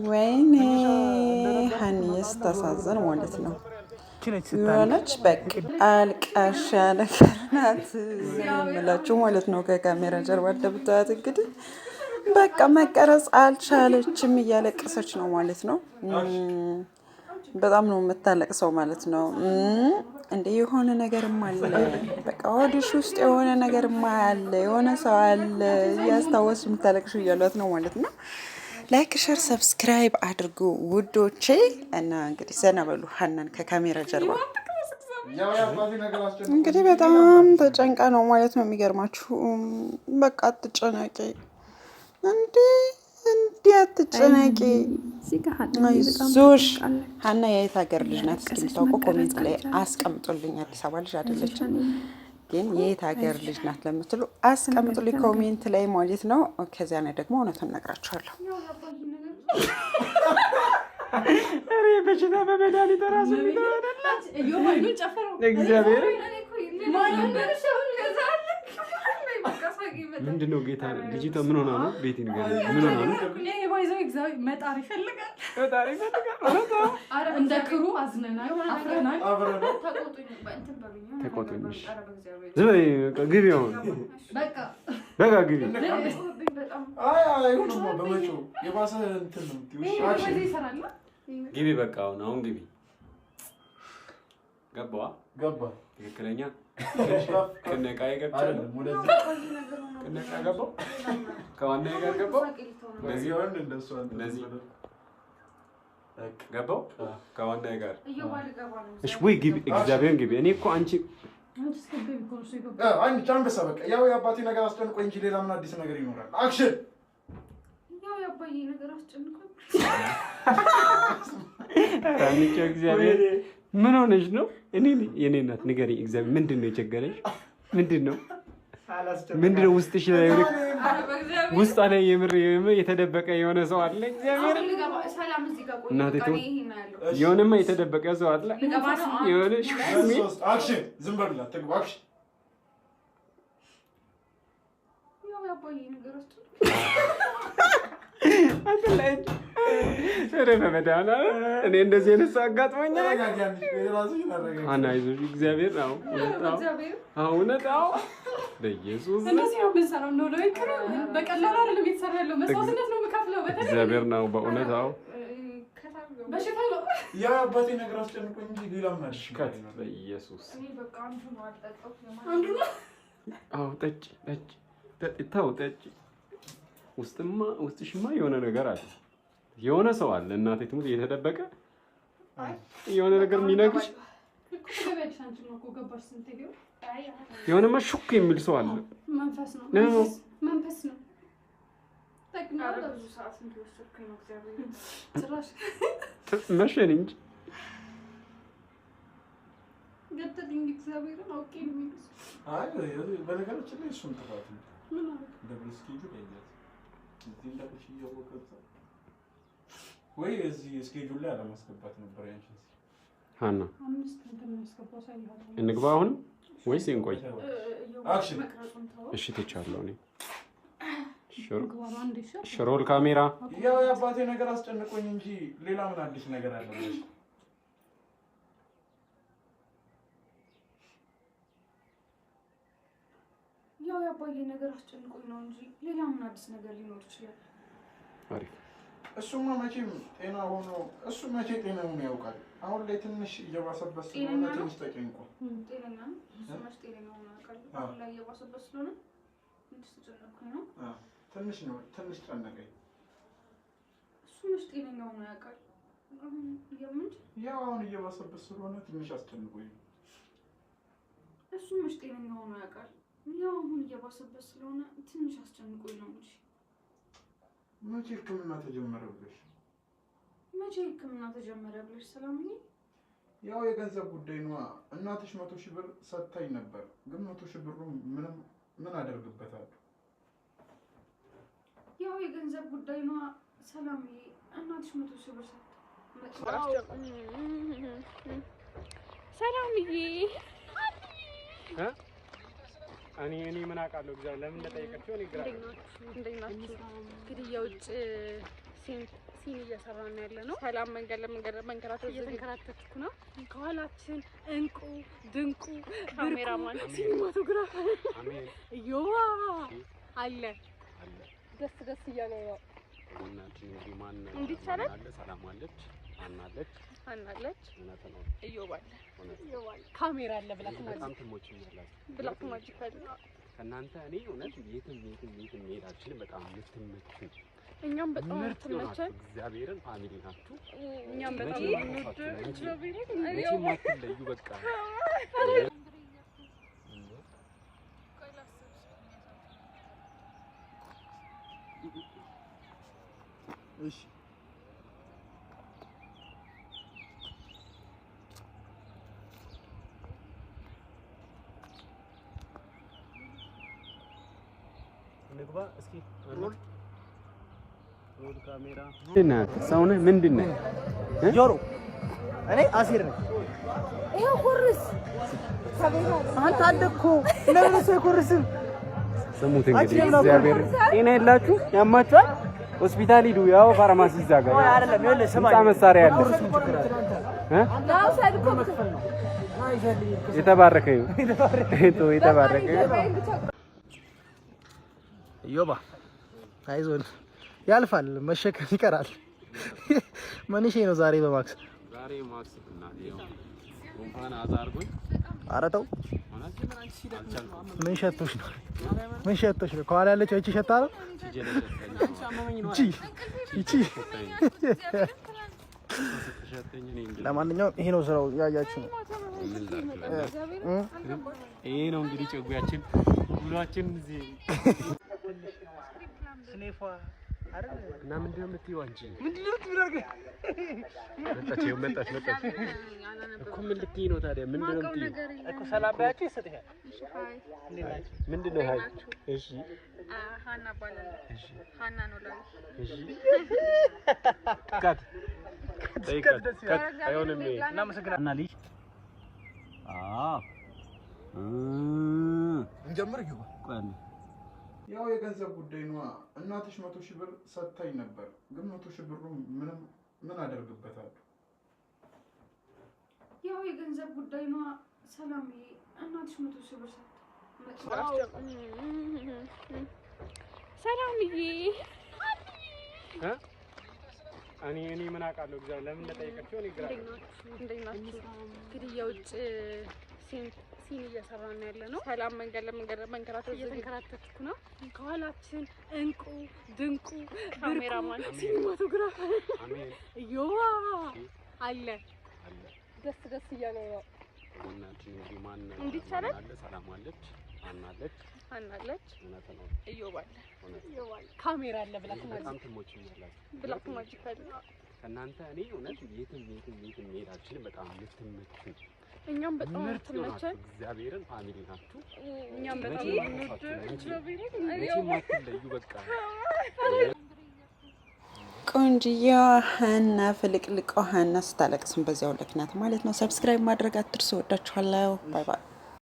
ወይኔ ሀኒዬስ ታሳዝን ማለት ነው። የሆነች በቃ አልቃሻ ነገር ናት የምላችሁ ማለት ነው። ከካሜራ ጀርባ እንደምታያት እንግዲህ በቃ መቀረጽ አልቻለችም፣ እያለቀሰች ነው ማለት ነው። በጣም ነው የምታለቅሰው ማለት ነው። እንደ የሆነ ነገርም አለ፣ በቃ ሆድሽ ውስጥ የሆነ ነገርም አለ፣ የሆነ ሰው አለ እያስታወስሽ የምታለቅሽው እያሏት ነው ማለት ነው። ላይክ ሸር ሰብስክራይብ አድርጉ ውዶቼ። እና እንግዲህ ዘና በሉ ሀናን ከካሜራ ጀርባ እንግዲህ በጣም ተጨንቃ ነው ማለት ነው። የሚገርማችሁ በቃ አትጨነቂ እንዲህ አትጨነቂ፣ አይዞሽ። ሀና የየት ሀገር ልጅ ናት? እስኪ የምታውቀው ኮሜንት ላይ አስቀምጡልኝ። አዲስ አበባ ልጅ አይደለችም ግን የየት ሀገር ልጅ ናት ለምትሉ አስቀምጡልኝ ኮሜንት ላይ ማለት ነው። ከዚያ ላይ ደግሞ እውነቱን እነግራችኋለሁ። አሬ በሽታ በመድኃኒት እራሱ እግዚአብሔር ምንድን ነው ጌታ? ልጅቷ ምን ሆና ነው? ቤት ምን ሆና ነው? መጣር ይፈልጋል። እንደ ክሩ አዝነናል፣ አፍረናል። ተቆጡኝ። ዝም በይ ግቢ። አሁን በቃ ግቢ። ግቢ በቃ አሁን ግቢ። ገባ ትክክለኛ ከነቃዬ ገብቻለሁ። ከነቃ ገባሁ ከዋናዬ ጋር ገባሁ። እንደዚህ ገባሁ ከዋናዬ ጋር። እሺ ወይ ግቢ፣ እግዚአብሔርን ግቢ። እኔ እኮ አንቺ አንበሳ በቃ ያው የአባቴ ነገር አስጨንቆኝ እንጂ ሌላ ምን አዲስ ነገር ይኖራል? አክሽን። ያው የአባዬ ነገር አስጨንቆኝ። አንቺ እግዚአብሔር ምን ሆነሽ ነው? የኔ እናት ንገሪኝ፣ እግዚአብሔር ምንድን ነው የቸገረሽ? ምንድን ነው ውስጥሽ ላይ ውስጥ ላይ የምር የተደበቀ የሆነ ሰው አለ? እግዚአብሔር እናቴ የሆነማ የተደበቀ ሰው አለ የሆነ አክሽን። ዝም በሉ አትግቡ። አክሽን። እኔ እንደዚህ አይነት ሰው አጋጥሞኛል። አይዞሽ እግዚአብሔር ነው እውነት። በኢየሱስ እንደዚህ ነው የምንሰራው ነው ላይ በቀላሉ አይደለም የተሰራ ያለው መስዋዕትነት ነው የምከፍለው። እግዚአብሔር ነው በእውነት። በሽታ ነው ያ አባቴ ነገር አስጨንቆኝ እንጂ ሌላ ምን አዲስ ነው? በኢየሱስ እኔ በቃ አንዱ ነው አልጠጣው ጠጪ ጠጪ። ውስጥሽማ የሆነ ነገር አለ፣ የሆነ ሰው አለ። እናቴ ትሙት እየተደበቀ የሆነ ነገር የሚነግርሽ የሆነማ ሹክ የሚል ሰው አለ። መንፈስ ነው። መሸን እንጂ በነገራችን ላይ እሱም ጥፋት ነው። ወይ እዚህ ስኬጁል ላይ አለማስገባት ነበር ያንቺን። ሀና እንግባ አሁን ወይስ እንቆይ? አክሽን። እሺ ትቻለሁ እኔ ሽሮል ካሜራ። ያው የአባቴ ነገር አስጨንቆኝ እንጂ ሌላ ምን አዲስ ነገር አለ? ያው የአባዬ ነገር አስጨንቆኝ ነው እንጂ ሌላ ምን አዲስ ነገር ሊኖር ይችላል? አሪፍ። እሱማ መቼም ጤና ሆኖ እሱ መቼ ጤናውን ያውቃል። አሁን ላይ ትንሽ እየባሰበት ስለሆነ ትንሽ ተጨንቋል። ጤነኛ ነው እሱ መቼ ጤነኛ ሆኖ ያውቃል? አሁን ላይ እየባሰበት ስለሆነ ትንሽ ተጨነቅኩኝ ነው። ትንሽ ጨነቀኝ። እሱ መቼ ጤነኛ ሆኖ ያውቃል? ያው አሁን እየባሰበት ስለሆነ ትንሽ አስጨንቆኝ ነው። እሱ መቼ ጤነኛ ሆኖ ያውቃል? ያው አሁን እየባሰበት ስለሆነ ትንሽ አስጨንቆኝ ነው እንጂ። መቼ ሕክምና ተጀመረ ብለሽ? መቼ ሕክምና ተጀመረ ብለሽ ሰላምዬ? ያው የገንዘብ ጉዳይ ነው። እናትሽ 100,000 ብር ሰጥታኝ ነበር፣ ግን 100,000 ብሩ ምን አደርግበታለሁ? ያው የገንዘብ ጉዳይ ነው ሰላምዬ። እናትሽ 100,000 ብር ሰጥታ ሰላምዬ እኔ ምን አውቃለሁ? እግዚአብሔር ለምን እንደጠየቀችው እኔ ግራ እንግዲህ የውጭ ሲን እየሰራን ያለ ነው። ሰላም መንገድ ለመንገድ መንከራተት እየተንከራተትኩ ነው። ከኋላችን እንቁ ድንቁ ካሜራማን ሲኒማቶግራፈር እዮባ አለ። ደስ እያለ ነው። ጎናችን እንግዲህ ማን እንዲቻለ ሰላም አለች አናለች እዮባ አለ ካሜራ አለ ብላክ ማጂክ አለ። ከእናንተ እኔ እውነት የትም መሄዳችን በጣም የምትመቹ እኛም በጣም ተመቸን። እግዚአብሔርን ፋሚሊ ናችሁ። እኛም በጣም መቼም አትለዩ። በቃ እሺ ንግባ እስኪ ሮል ካሜራ ሰውነ ምንድን ነህ? ጆሮ እኔ አሲር ነኝ። ይሄው ኩርስ አንተ አደኩ ለምን ሰው ኩርስም ስሙት እንግዲህ እግዚአብሔር ጤና የላችሁ ያማችኋል። ሆስፒታል ሂዱ። ያው ፋርማሲ እዛ ጋር አይደለም ይኸውልህ ስማኝ መሳሪያ አለ። የተባረከ የተባረከ ዮባ አይዞን ያልፋል፣ መሸከም ይቀራል። መንሼ ነው ዛሬ በማክስ እና ይሄው ጉንፋን አዛርጎኝ። ኧረ ተው ምን ሸቶሽ ነው? ከኋላ ያለችው እቺ ሸታ ነው። እቺ ለማንኛውም ይሄ ነው ስራው፣ ያያችሁ ነው። ይሄ ነው እንግዲህ ጨጓያችን ሁላችን እዚህ ስኔፋ አይደል እና ምንድነው የምትይው አንቺ? ምንድነው የምትደርገው? መጣች እኮ ምን ልትይ ነው ታዲያ? ምንድነው የምትይው እኮ? ሰላም ባያችሁ ይሰጥሻል። ምንድነው? ሃይ እሺ፣ ሃና ባላላ። እሺ፣ ሃና ነው ላይ። እሺ፣ ካት አይሆንም። እናመሰግናለን። ልጅ እንጀምር ይሁን ቆይ ያው የገንዘብ ጉዳይ ነው። እናትሽ 100,000 ብር ሰጥታኝ ነበር፣ ግን 100,000 ብሩ ምን አደርግበታለሁ? ያው የገንዘብ ጉዳይ ነው። ሰላምዬ እናትሽ 100,000 ብር ሰላምዬ እኔ ምን አውቃለሁ? እግዚአብሔር ለምን እንደጠየቀችው እኔ ግራ እንዴት ናችሁ? እንግዲህ የውጭ ሲን እየሰራን ያለ ነው። ሰላም መንገድ ለመንገድ መንከራተት እየተንከራተትኩ ነው። ከኋላችን እንቁ ድንቁ ካሜራማን ሲኒማቶግራፈር እዮባ አለ። ደስ እያለ ነው። ጎናችን እንግዲህ ማን እንዲቻለ ሰላም አለች አናለች እዮባ አለ ካሜራ አለ ብላክ ማጂክ አለ። ከእናንተ እኔ እውነት የትም መሄዳችን በጣም የምትመቹ እኛም በጣም ተመቸን። እግዚአብሔርን ፋሚሊ ናችሁ። እኛም በጣም መቼም አትለዩ። በቃ ቆንጅዬዋ ሀና ፍልቅልቋ ሀና ስታለቅስም በዚያው ልክ ናት ማለት ነው። ሰብስክራይብ ማድረግ አትርሱ። ወዳችኋለሁ። ባይ ባይ።